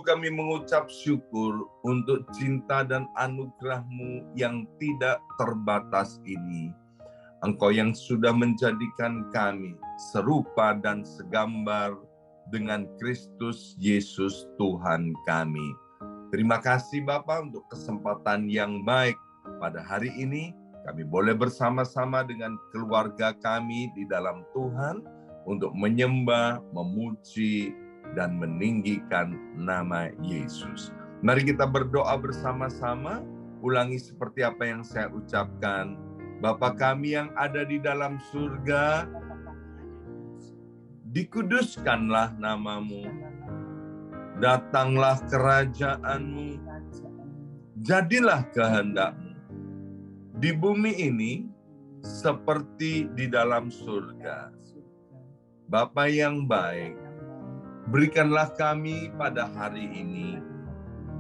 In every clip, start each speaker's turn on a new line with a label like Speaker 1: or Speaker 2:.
Speaker 1: Sungguh kami mengucap syukur untuk cinta dan anugerah-Mu yang tidak terbatas ini. Engkau yang sudah menjadikan kami serupa dan segambar dengan Kristus Yesus Tuhan kami. Terima kasih Bapa untuk kesempatan yang baik pada hari ini. Kami boleh bersama-sama dengan keluarga kami di dalam Tuhan untuk menyembah, memuji, dan meninggikan nama Yesus. Mari kita berdoa bersama-sama. Ulangi seperti apa yang saya ucapkan. Bapa kami yang ada di dalam surga, dikuduskanlah nama-Mu. Datanglah kerajaan-Mu. Jadilah kehendak-Mu. Di bumi ini seperti di dalam surga. Bapa yang baik, berikanlah kami pada hari ini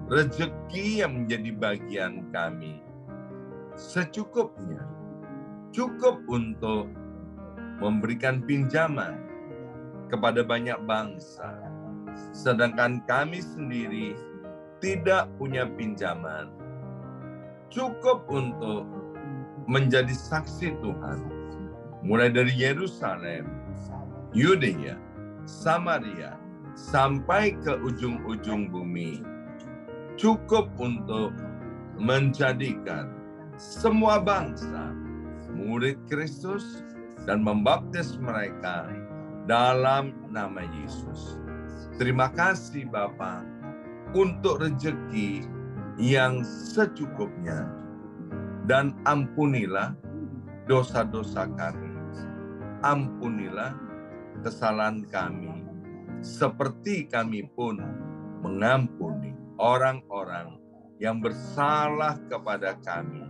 Speaker 1: rezeki yang menjadi bagian kami. Secukupnya, cukup untuk memberikan pinjaman kepada banyak bangsa. Sedangkan kami sendiri tidak punya pinjaman. Cukup untuk menjadi saksi Tuhan. Mulai dari Yerusalem, Yudea, Samaria, sampai ke ujung-ujung bumi. Cukup untuk menjadikan semua bangsa murid Kristus dan membaptis mereka dalam nama Yesus. Terima kasih Bapa untuk rezeki yang secukupnya, dan ampunilah dosa-dosa kami. Ampunilah kesalahan kami, seperti kami pun mengampuni orang-orang yang bersalah kepada kami.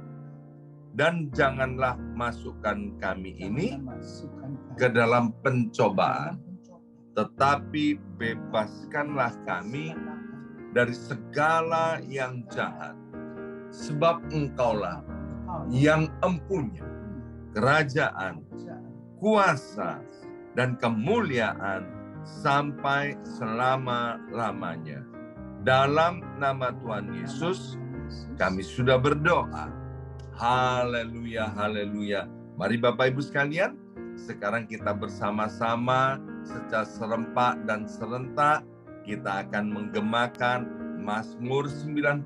Speaker 1: Dan janganlah masukkan kami ini ke dalam pencobaan, tetapi bebaskanlah kami dari segala yang jahat. Sebab Engkaulah yang empunya kerajaan, kuasa, dan kemuliaan sampai selama-lamanya. Dalam nama Tuhan Yesus, kami sudah berdoa. Haleluya, haleluya. Mari Bapak Ibu sekalian, sekarang kita bersama-sama secara serempak dan serentak, kita akan menggemakan Mazmur 91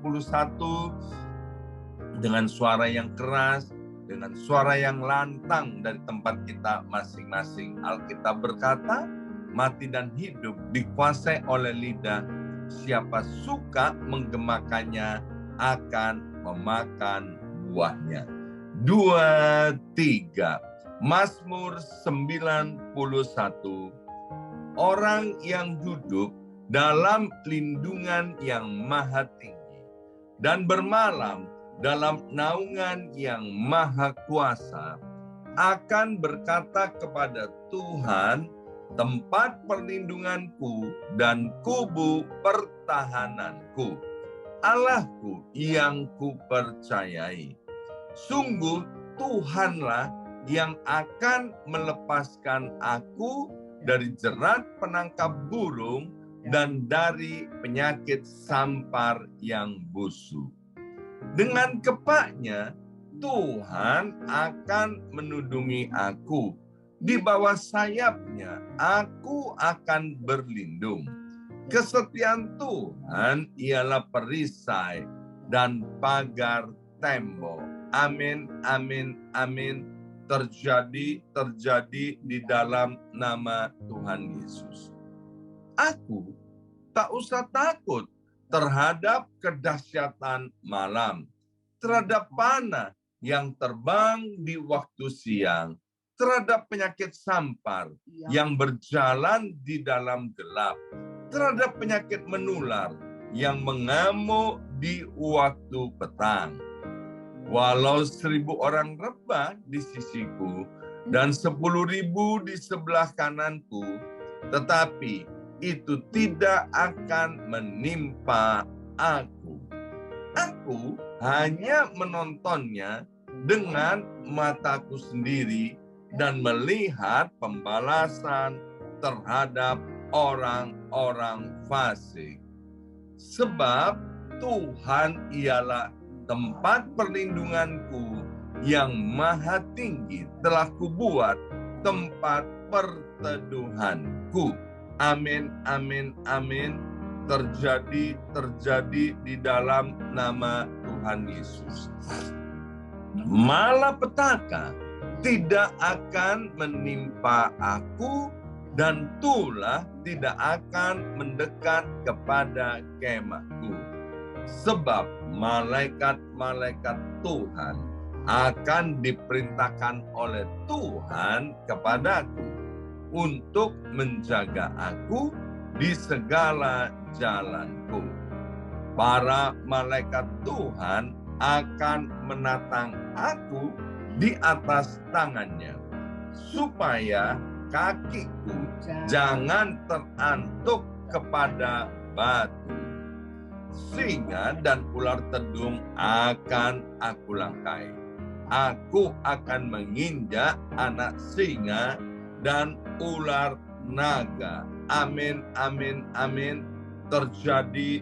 Speaker 1: dengan suara yang keras, dengan suara yang lantang dari tempat kita masing-masing. Alkitab berkata, mati dan hidup dikuasai oleh lidah. Siapa suka menggemakannya akan memakan buahnya. 2, 3. Mazmur 91. Orang yang duduk dalam lindungan yang maha tinggi dan bermalam dalam naungan yang maha kuasa akan berkata kepada Tuhan, tempat perlindunganku dan kubu pertahananku, Allahku yang kupercayai. Sungguh Tuhanlah yang akan melepaskan aku dari jerat penangkap burung dan dari penyakit sampar yang busuk. Dengan kepaknya, Tuhan akan menudungi aku. Di bawah sayapnya, aku akan berlindung. Kesetiaan Tuhan ialah perisai dan pagar tembok. Amin, amin, amin. Terjadi di dalam nama Tuhan Yesus. Aku tak usah takut terhadap kedahsyatan malam, terhadap panah yang terbang di waktu siang, terhadap penyakit sampar yang berjalan di dalam gelap, terhadap penyakit menular yang mengamuk di waktu petang. Walau 1.000 orang rebah di sisiku dan 10.000 di sebelah kananku, tetapi itu tidak akan menimpa aku. Aku hanya menontonnya dengan mataku sendiri dan melihat pembalasan terhadap orang-orang fasik. Sebab Tuhan ialah tempat perlindunganku, yang maha tinggi telah kubuat tempat perteduhanku. Amin, amin, amin. Terjadi di dalam nama Tuhan Yesus. Malapetaka tidak akan menimpa aku, dan tulah tidak akan mendekat kepada kemahku. Sebab malaikat-malaikat Tuhan akan diperintahkan oleh Tuhan kepadaku untuk menjaga aku di segala jalanku. Para malaikat Tuhan akan menatang aku di atas tangannya, supaya kakiku jangan terantuk kepada batu. Singa dan ular tedung akan aku langkai. Aku akan menginjak anak singa dan ular naga. Amin, amin, amin. Terjadi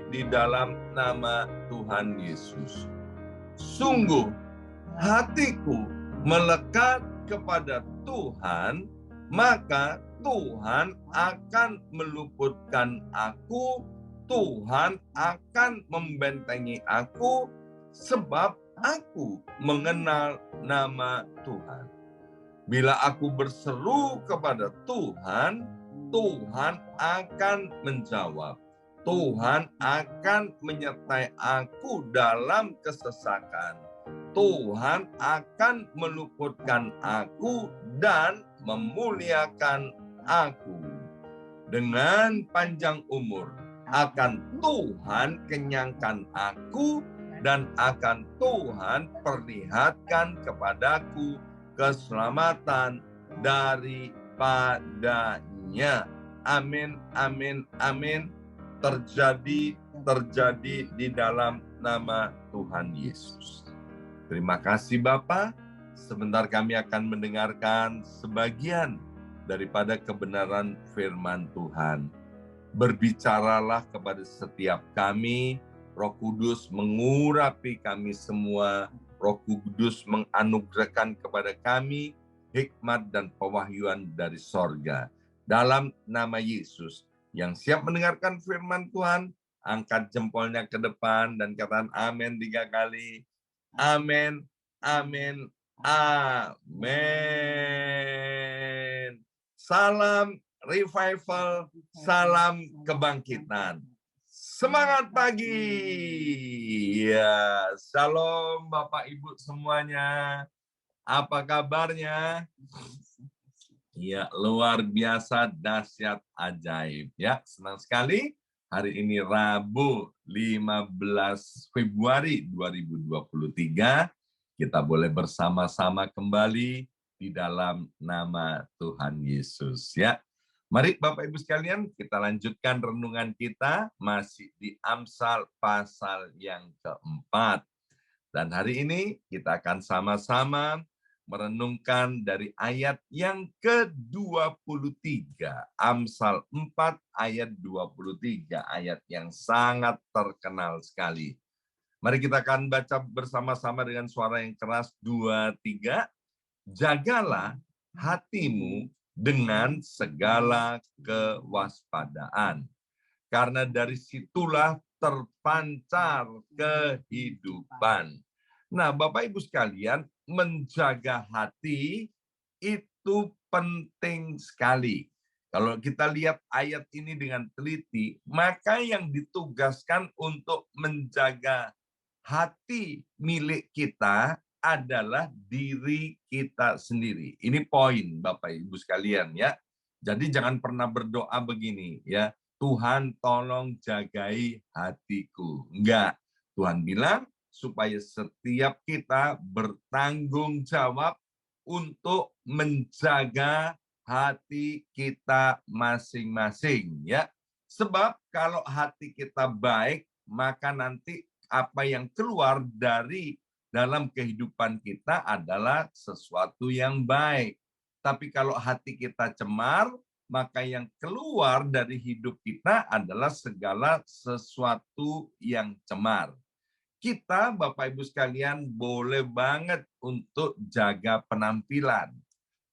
Speaker 1: di dalam nama Tuhan Yesus. Sungguh hatiku melekat kepada Tuhan, maka Tuhan akan meluputkan aku, Tuhan akan membentengi aku, sebab aku mengenal nama Tuhan. Bila aku berseru kepada Tuhan, Tuhan akan menjawab. Tuhan akan menyertai aku dalam kesesakan. Tuhan akan meluputkan aku dan memuliakan aku. Dengan panjang umur akan Tuhan kenyangkan aku, dan akan Tuhan perlihatkan kepadaku keselamatan daripadanya. Amin, amin, amin. Terjadi di dalam nama Tuhan Yesus. Terima kasih Bapa. Sebentar kami akan mendengarkan sebagian daripada kebenaran firman Tuhan. Berbicaralah kepada setiap kami, Roh Kudus mengurapi kami semua, Roh Kudus menganugerahkan kepada kami hikmat dan pewahyuan dari sorga. Dalam nama Yesus, yang siap mendengarkan firman Tuhan, angkat jempolnya ke depan dan katakan amin 3 kali. Amin, amin, amin. Salam revival, salam kebangkitan. Semangat pagi. Ya, shalom Bapak Ibu semuanya. Apa kabarnya? Ya, luar biasa, dahsyat, ajaib. Ya, senang sekali. Hari ini Rabu 15 Februari 2023. Kita boleh bersama-sama kembali di dalam nama Tuhan Yesus. Ya, mari Bapak Ibu sekalian, kita lanjutkan renungan kita masih di Amsal pasal yang keempat. Dan hari ini kita akan sama-sama merenungkan dari ayat yang ke-23. Amsal 4 ayat 23, ayat yang sangat terkenal sekali. Mari kita akan baca bersama-sama dengan suara yang keras. 2, 3. Jagalah hatimu dengan segala kewaspadaan, karena dari situlah terpancar kehidupan. Nah, Bapak Ibu sekalian, menjaga hati itu penting sekali. Kalau kita lihat ayat ini dengan teliti, maka yang ditugaskan untuk menjaga hati milik kita adalah diri kita sendiri. Ini poin Bapak Ibu sekalian ya. Jadi jangan pernah berdoa begini ya, Tuhan tolong jagai hatiku. Enggak. Tuhan bilang supaya setiap kita bertanggung jawab untuk menjaga hati kita masing-masing ya. Sebab kalau hati kita baik, maka nanti apa yang keluar dari dalam kehidupan kita adalah sesuatu yang baik. Tapi kalau hati kita cemar, maka yang keluar dari hidup kita adalah segala sesuatu yang cemar. Kita, Bapak Ibu sekalian, boleh banget untuk jaga penampilan.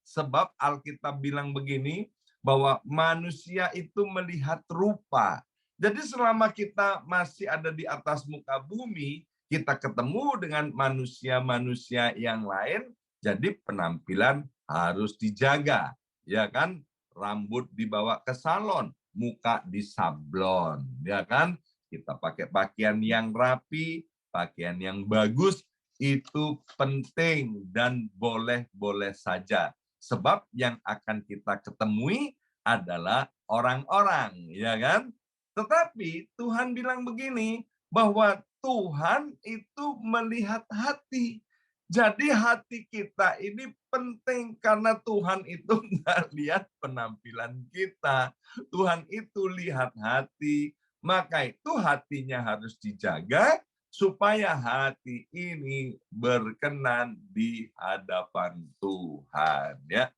Speaker 1: Sebab Alkitab bilang begini, bahwa manusia itu melihat rupa. Jadi selama kita masih ada di atas muka bumi, kita ketemu dengan manusia-manusia yang lain, jadi penampilan harus dijaga. Ya kan? Rambut dibawa ke salon, muka disablon. Ya kan? Kita pakai pakaian yang rapi, pakaian yang bagus, itu penting dan boleh-boleh saja. Sebab yang akan kita ketemui adalah orang-orang, ya kan? Tetapi Tuhan bilang begini, bahwa Tuhan itu melihat hati. Jadi hati kita ini penting karena Tuhan itu nggak lihat penampilan kita. Tuhan itu lihat hati. Maka itu hatinya harus dijaga supaya hati ini berkenan di hadapan Tuhan, ya.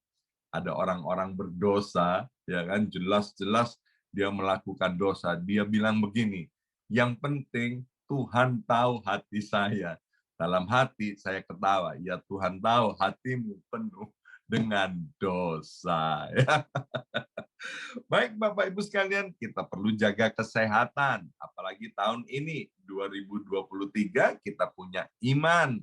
Speaker 1: Ada orang-orang berdosa, ya kan, jelas-jelas dia melakukan dosa. Dia bilang begini, yang penting Tuhan tahu hati saya. Dalam hati saya ketawa, ya Tuhan tahu hatimu penuh dengan dosa. Ya. Baik Bapak Ibu sekalian, kita perlu jaga kesehatan. Apalagi tahun ini, 2023, kita punya iman.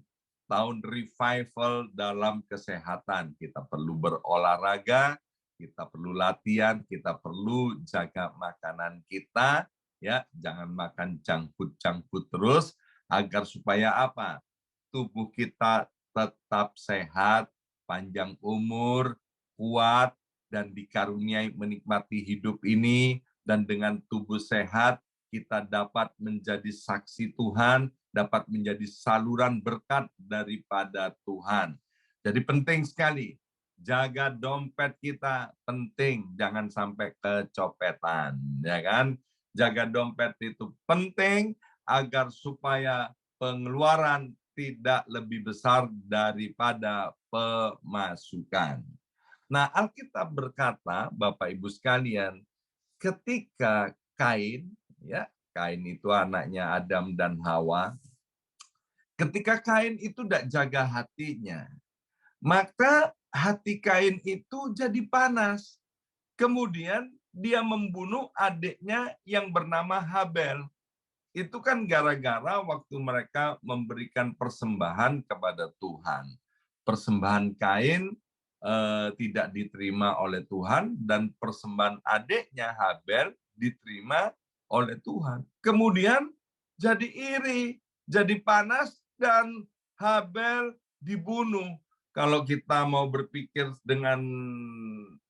Speaker 1: Tahun revival dalam kesehatan. Kita perlu berolahraga, kita perlu latihan, kita perlu jaga makanan kita. Ya, jangan makan junk food terus, agar supaya apa? Tubuh kita tetap sehat, panjang umur, kuat, dan dikaruniai menikmati hidup ini, dan dengan tubuh sehat kita dapat menjadi saksi Tuhan, dapat menjadi saluran berkat daripada Tuhan. Jadi penting sekali, jaga dompet kita, penting, jangan sampai kecopetan, ya kan? Jaga dompet itu penting agar supaya pengeluaran tidak lebih besar daripada pemasukan. Nah, Alkitab berkata, Bapak Ibu sekalian, ketika Kain, ya, Kain itu anaknya Adam dan Hawa, ketika Kain itu tidak jaga hatinya, maka hati Kain itu jadi panas. Kemudian dia membunuh adiknya yang bernama Habel. Itu kan gara-gara waktu mereka memberikan persembahan kepada Tuhan. Persembahan Kain tidak diterima oleh Tuhan, dan persembahan adiknya Habel diterima oleh Tuhan. Kemudian jadi iri, jadi panas, dan Habel dibunuh. Kalau kita mau berpikir dengan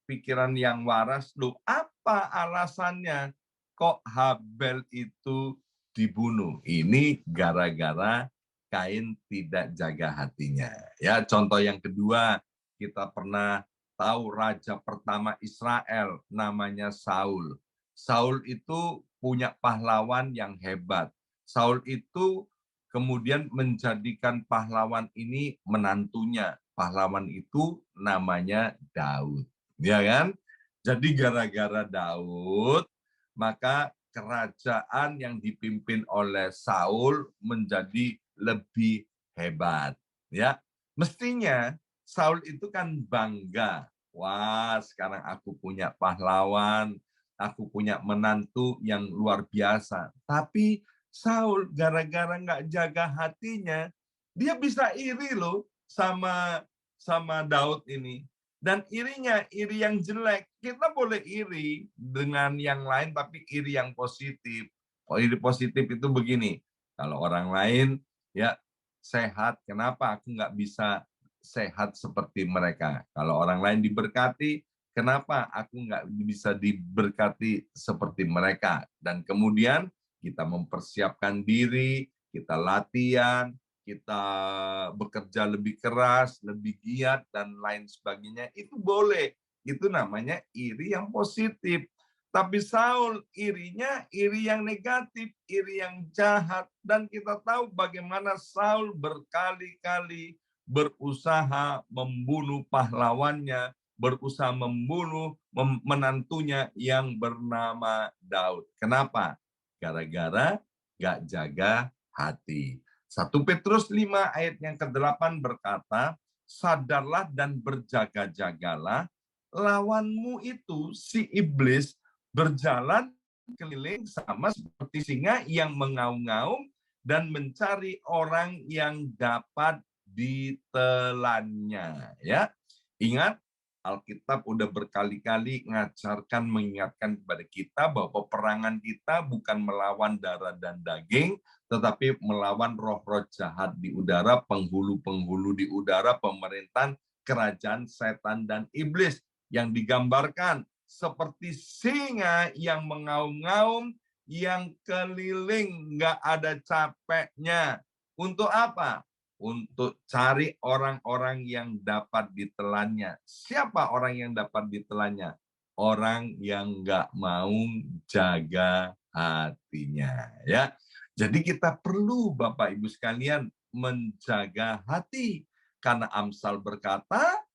Speaker 1: pikiran yang waras, loh apa alasannya kok Habel itu dibunuh? Ini gara-gara Kain tidak jaga hatinya. Ya, contoh yang kedua, kita pernah tahu raja pertama Israel namanya Saul. Saul itu punya pahlawan yang hebat. Saul itu kemudian menjadikan pahlawan ini menantunya. Pahlawan itu namanya Daud. Ya kan? Jadi gara-gara Daud, maka kerajaan yang dipimpin oleh Saul menjadi lebih hebat. Ya, mestinya Saul itu kan bangga. Wah, sekarang aku punya pahlawan, aku punya menantu yang luar biasa. Tapi Saul gara-gara nggak jaga hatinya, dia bisa iri loh sama Daud ini. Dan irinya, iri yang jelek. Kita boleh iri dengan yang lain, tapi iri yang positif. Oh, iri positif itu begini, kalau orang lain ya sehat, kenapa aku nggak bisa sehat seperti mereka? Kalau orang lain diberkati, kenapa aku nggak bisa diberkati seperti mereka? Dan kemudian kita mempersiapkan diri, kita latihan, kita bekerja lebih keras, lebih giat, dan lain sebagainya, itu boleh. Itu namanya iri yang positif. Tapi Saul irinya iri yang negatif, iri yang jahat. Dan kita tahu bagaimana Saul berkali-kali berusaha membunuh pahlawannya, berusaha membunuh menantunya yang bernama Daud. Kenapa? Gara-gara gak jaga hati. 1 Petrus 5 ayat yang ke-8 berkata, sadarlah dan berjaga-jagalah, lawanmu itu si iblis berjalan keliling sama seperti singa yang mengaum-ngaum dan mencari orang yang dapat ditelannya. Ya, ingat, Alkitab udah berkali-kali mengingatkan kepada kita bahwa peperangan kita bukan melawan darah dan daging, tetapi melawan roh-roh jahat di udara, penghulu-penghulu di udara, pemerintahan, kerajaan, setan, dan iblis yang digambarkan seperti singa yang mengaum-ngaum, yang keliling, nggak ada capeknya. Untuk apa? Untuk cari orang-orang yang dapat ditelannya. Siapa orang yang dapat ditelannya? Orang yang nggak mau jaga hatinya. Ya, jadi kita perlu Bapak Ibu sekalian menjaga hati. Karena Amsal berkata,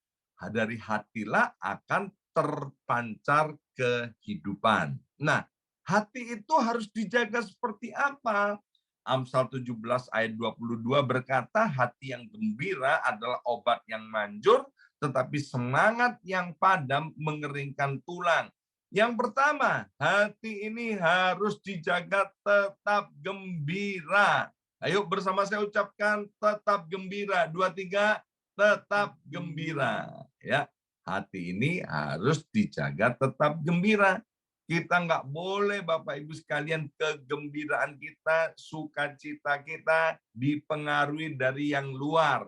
Speaker 1: dari hatilah akan terpancar kehidupan. Nah, hati itu harus dijaga seperti apa? Amsal 17 ayat 22 berkata, hati yang gembira adalah obat yang manjur, tetapi semangat yang padam mengeringkan tulang. Yang pertama, hati ini harus dijaga tetap gembira. Ayo bersama saya ucapkan tetap gembira. 2, 3, tetap gembira. Ya, hati ini harus dijaga tetap gembira. Kita nggak boleh Bapak Ibu sekalian kegembiraan kita, sukacita kita dipengaruhi dari yang luar.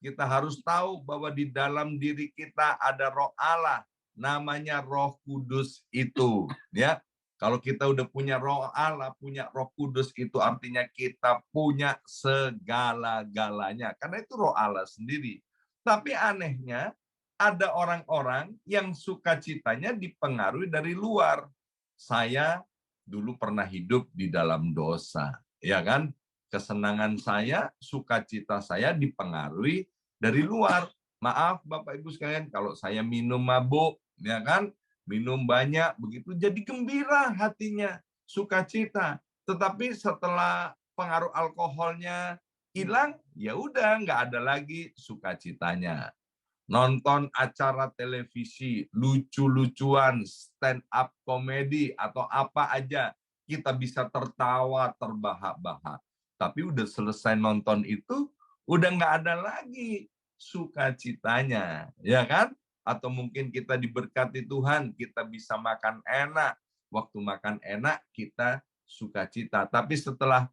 Speaker 1: Kita harus tahu bahwa di dalam diri kita ada Roh Allah, namanya Roh Kudus itu. Ya, kalau kita udah punya Roh Allah, punya Roh Kudus itu artinya kita punya segala-galanya. Karena itu Roh Allah sendiri. Tapi anehnya ada orang-orang yang sukacitanya dipengaruhi dari luar. Saya dulu pernah hidup di dalam dosa, ya kan? Kesenangan saya, sukacita saya dipengaruhi dari luar. Maaf Bapak Ibu sekalian, kalau saya minum mabuk, ya kan? Minum banyak, begitu jadi gembira hatinya, sukacita. Tetapi setelah pengaruh alkoholnya hilang, ya udah nggak ada lagi sukacitanya. Nonton acara televisi, lucu-lucuan, stand up komedi, atau apa aja, kita bisa tertawa, terbahak-bahak. Tapi udah selesai nonton itu, udah nggak ada lagi sukacitanya, ya kan? Atau mungkin kita diberkati Tuhan, kita bisa makan enak. Waktu makan enak, kita sukacita. Tapi setelah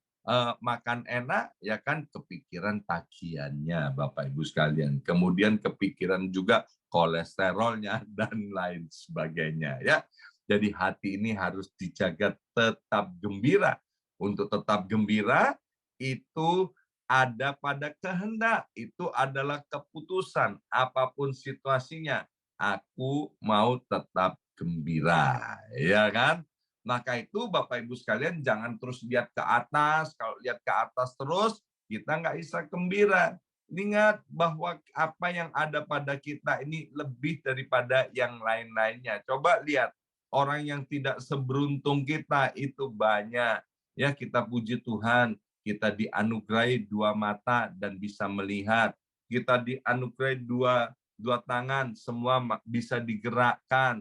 Speaker 1: makan enak, ya kan kepikiran tagihannya Bapak Ibu sekalian. Kemudian kepikiran juga kolesterolnya dan lain sebagainya. Ya, jadi hati ini harus dijaga tetap gembira. Untuk tetap gembira itu ada pada kehendak, itu adalah keputusan apapun situasinya. Aku mau tetap gembira, ya kan? Maka itu Bapak Ibu sekalian jangan terus lihat ke atas. Kalau lihat ke atas terus, kita nggak bisa gembira. Ingat bahwa apa yang ada pada kita ini lebih daripada yang lain-lainnya. Coba lihat, orang yang tidak seberuntung kita itu banyak. Ya, kita puji Tuhan, kita dianugerahi 2 mata dan bisa melihat. Kita dianugerahi dua tangan, semua bisa digerakkan.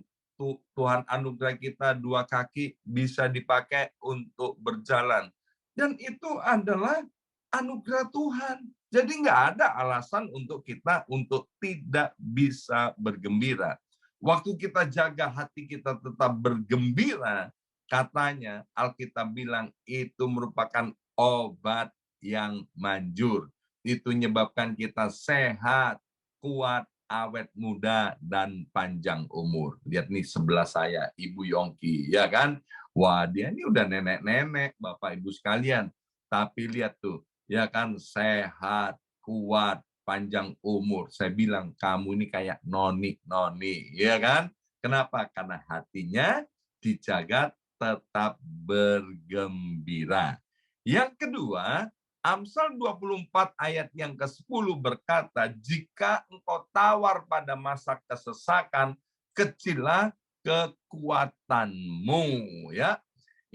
Speaker 1: Tuhan anugerah kita 2 kaki bisa dipakai untuk berjalan. Dan itu adalah anugerah Tuhan. Jadi nggak ada alasan untuk kita untuk tidak bisa bergembira. Waktu kita jaga hati kita tetap bergembira, katanya Alkitab bilang itu merupakan obat yang manjur. Itu menyebabkan kita sehat, kuat, awet muda, dan panjang umur. Lihat nih sebelah saya, Ibu Yongki, ya kan? Wah, dia ini udah nenek-nenek, Bapak Ibu sekalian. Tapi lihat tuh, ya kan, sehat, kuat, panjang umur. Saya bilang, kamu ini kayak noni-noni, ya kan? Kenapa? Karena hatinya dijaga tetap bergembira. Yang kedua, Amsal 24 ayat yang ke-10 berkata, jika engkau tawar pada masa kesesakan, kecillah kekuatanmu. Ya,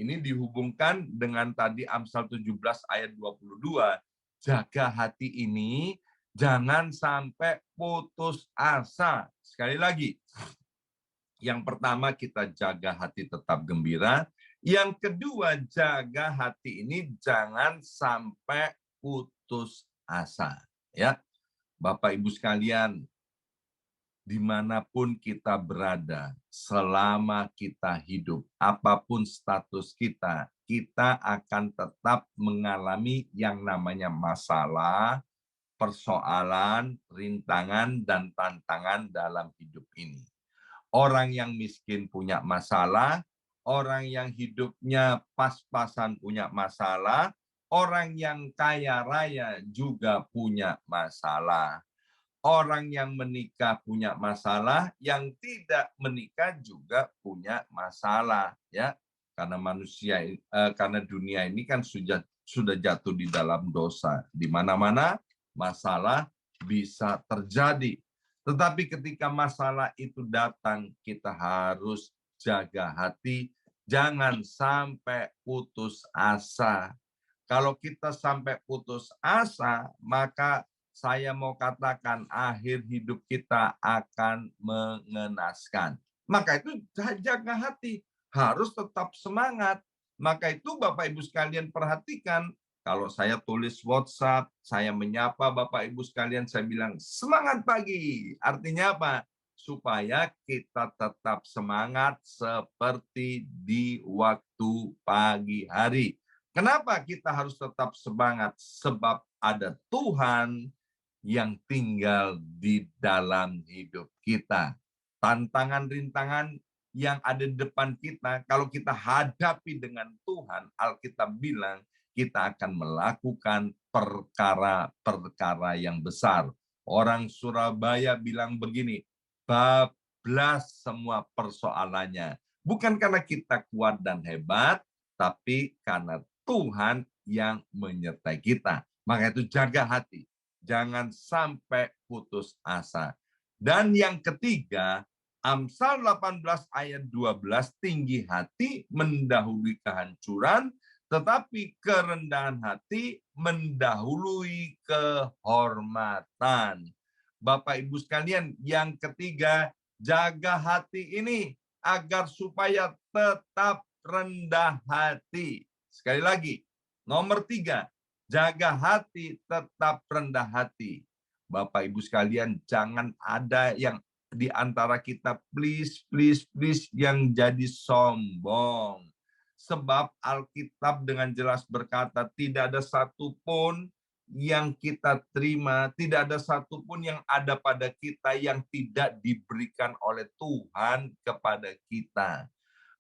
Speaker 1: ini dihubungkan dengan tadi Amsal 17 ayat 22. Jaga hati ini, jangan sampai putus asa. Sekali lagi, yang pertama kita jaga hati tetap gembira. Yang kedua, jaga hati ini jangan sampai putus asa. Ya, Bapak Ibu sekalian, dimanapun kita berada, selama kita hidup, apapun status kita, kita akan tetap mengalami yang namanya masalah, persoalan, rintangan, dan tantangan dalam hidup ini. Orang yang miskin punya masalah, orang yang hidupnya pas-pasan punya masalah, orang yang kaya raya juga punya masalah. Orang yang menikah punya masalah, yang tidak menikah juga punya masalah, ya. Karena karena dunia ini kan sudah jatuh di dalam dosa. Di mana-mana masalah bisa terjadi. Tetapi ketika masalah itu datang, kita harus jaga hati, jangan sampai putus asa. Kalau kita sampai putus asa, maka saya mau katakan akhir hidup kita akan mengenaskan. Maka itu jaga hati, harus tetap semangat. Maka itu Bapak Ibu sekalian perhatikan, kalau saya tulis WhatsApp, saya menyapa Bapak Ibu sekalian, saya bilang semangat pagi. Artinya apa? Supaya kita tetap semangat seperti di waktu pagi hari. Kenapa kita harus tetap semangat? Sebab ada Tuhan yang tinggal di dalam hidup kita. Tantangan rintangan yang ada di depan kita, kalau kita hadapi dengan Tuhan, Alkitab bilang kita akan melakukan perkara-perkara yang besar. Orang Surabaya bilang begini, bablas semua persoalannya. Bukan karena kita kuat dan hebat, tapi karena Tuhan yang menyertai kita. Maka itu jaga hati. Jangan sampai putus asa. Dan yang ketiga, Amsal 18 ayat 12, tinggi hati mendahului kehancuran, tetapi kerendahan hati mendahului kehormatan. Bapak Ibu sekalian, yang ketiga, jaga hati ini agar supaya tetap rendah hati. Sekali lagi, nomor 3, jaga hati, tetap rendah hati. Bapak Ibu sekalian, jangan ada yang di antara kita please yang jadi sombong. Sebab Alkitab dengan jelas berkata tidak ada satupun yang kita terima, tidak ada satupun yang ada pada kita yang tidak diberikan oleh Tuhan kepada kita.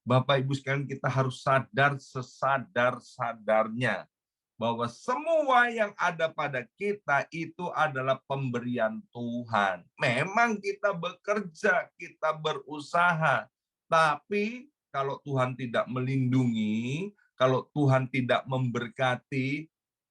Speaker 1: Bapak Ibu sekalian, kita harus sadar sesadar-sadarnya bahwa semua yang ada pada kita itu adalah pemberian Tuhan. Memang kita bekerja, kita berusaha, tapi kalau Tuhan tidak melindungi, kalau Tuhan tidak memberkati,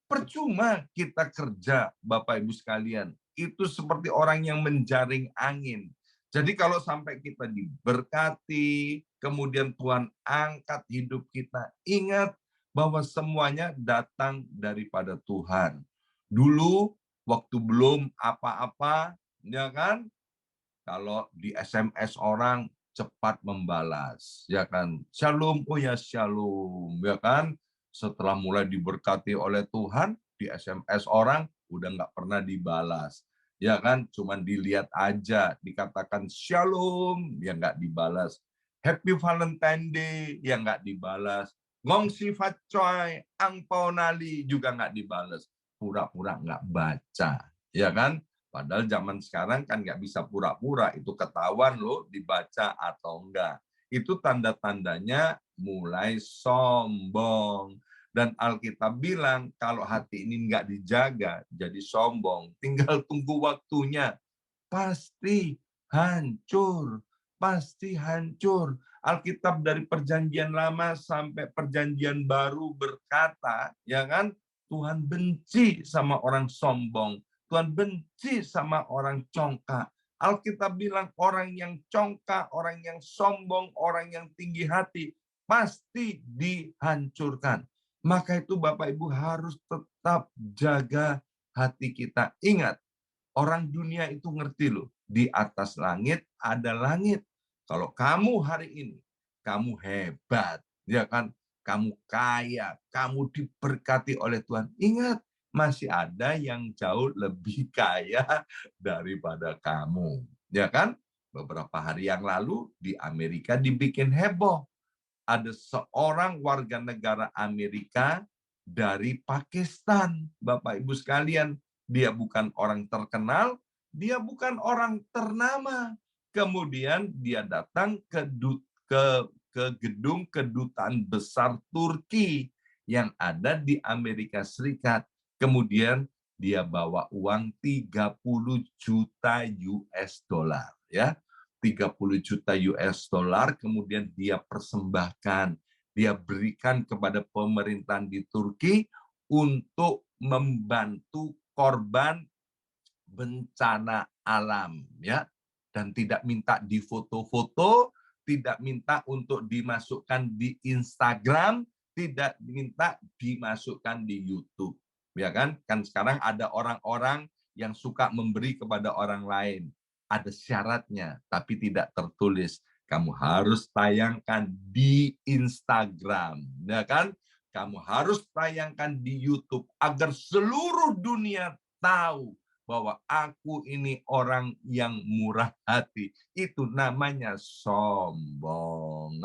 Speaker 1: percuma kita kerja, Bapak Ibu sekalian. Itu seperti orang yang menjaring angin. Jadi kalau sampai kita diberkati, kemudian Tuhan angkat hidup kita, ingat bahwa semuanya datang daripada Tuhan. Dulu waktu belum apa-apa, ya kan? Kalau di SMS orang cepat membalas, ya kan? Shalom, oh ya shalom, ya kan? Setelah mulai diberkati oleh Tuhan, di SMS orang udah nggak pernah dibalas, ya kan? Cuman dilihat aja, dikatakan shalom, ya nggak dibalas. Happy Valentine Day, ya nggak dibalas. Ngong sifat coy, angpau nali juga nggak dibales. Pura-pura nggak baca, ya kan? Padahal zaman sekarang kan nggak bisa pura-pura, itu ketahuan loh dibaca atau enggak. Itu tanda-tandanya mulai sombong. Dan Alkitab bilang kalau hati ini nggak dijaga, jadi sombong. Tinggal tunggu waktunya. Pasti hancur, pasti hancur. Alkitab dari perjanjian lama sampai perjanjian baru berkata, ya kan, Tuhan benci sama orang sombong. Tuhan benci sama orang congkak. Alkitab bilang orang yang congkak, orang yang sombong, orang yang tinggi hati, pasti dihancurkan. Maka itu Bapak Ibu harus tetap jaga hati kita. Ingat, orang dunia itu ngerti loh, di atas langit ada langit. Kalau kamu hari ini, kamu hebat, ya kan? Kamu kaya, kamu diberkati oleh Tuhan. Ingat, masih ada yang jauh lebih kaya daripada kamu. Ya kan? Beberapa hari yang lalu di Amerika dibikin heboh. Ada seorang warga negara Amerika dari Pakistan. Bapak Ibu sekalian, dia bukan orang terkenal, dia bukan orang ternama. Kemudian dia datang ke gedung kedutaan besar Turki yang ada di Amerika Serikat. Kemudian dia bawa uang 30 juta US dollar, ya. 30 juta US dollar kemudian dia persembahkan, dia berikan kepada pemerintahan di Turki untuk membantu korban bencana alam, ya. Dan tidak minta difoto-foto, tidak minta untuk dimasukkan di Instagram, tidak minta dimasukkan di YouTube, ya kan? Kan sekarang ada orang-orang yang suka memberi kepada orang lain. Ada syaratnya, tapi tidak tertulis. Kamu harus tayangkan di Instagram, ya kan? Kamu harus tayangkan di YouTube agar seluruh dunia tahu bahwa aku ini orang yang murah hati. Itu namanya sombong.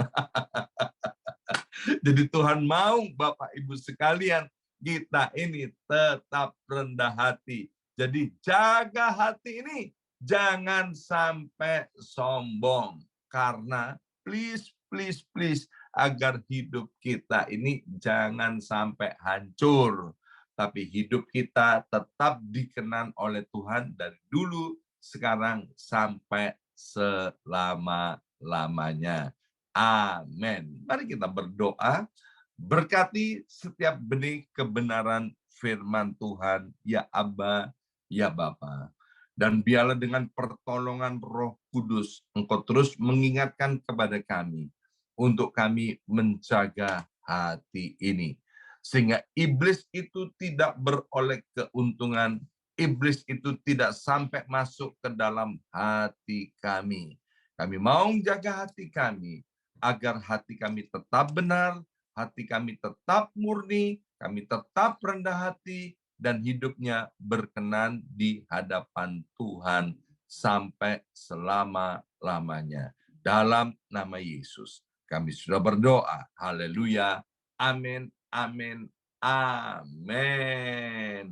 Speaker 1: Jadi Tuhan mau Bapak Ibu sekalian, kita ini tetap rendah hati. Jadi jaga hati ini, jangan sampai sombong. Karena please, please, please, agar hidup kita ini jangan sampai hancur. Tapi hidup kita tetap dikenan oleh Tuhan dari dulu, sekarang, sampai selama-lamanya. Amin. Mari kita berdoa. Berkati setiap benih kebenaran firman Tuhan, ya Aba, ya Bapa. Dan biarlah dengan pertolongan Roh Kudus, Engkau terus mengingatkan kepada kami, untuk kami menjaga hati ini. Sehingga iblis itu tidak beroleh keuntungan, iblis itu tidak sampai masuk ke dalam hati kami. Kami mau menjaga hati kami, agar hati kami tetap benar, hati kami tetap murni, kami tetap rendah hati, dan hidupnya berkenan di hadapan Tuhan sampai selama-lamanya. Dalam nama Yesus, kami sudah berdoa. Haleluya. Amin, amin, amin.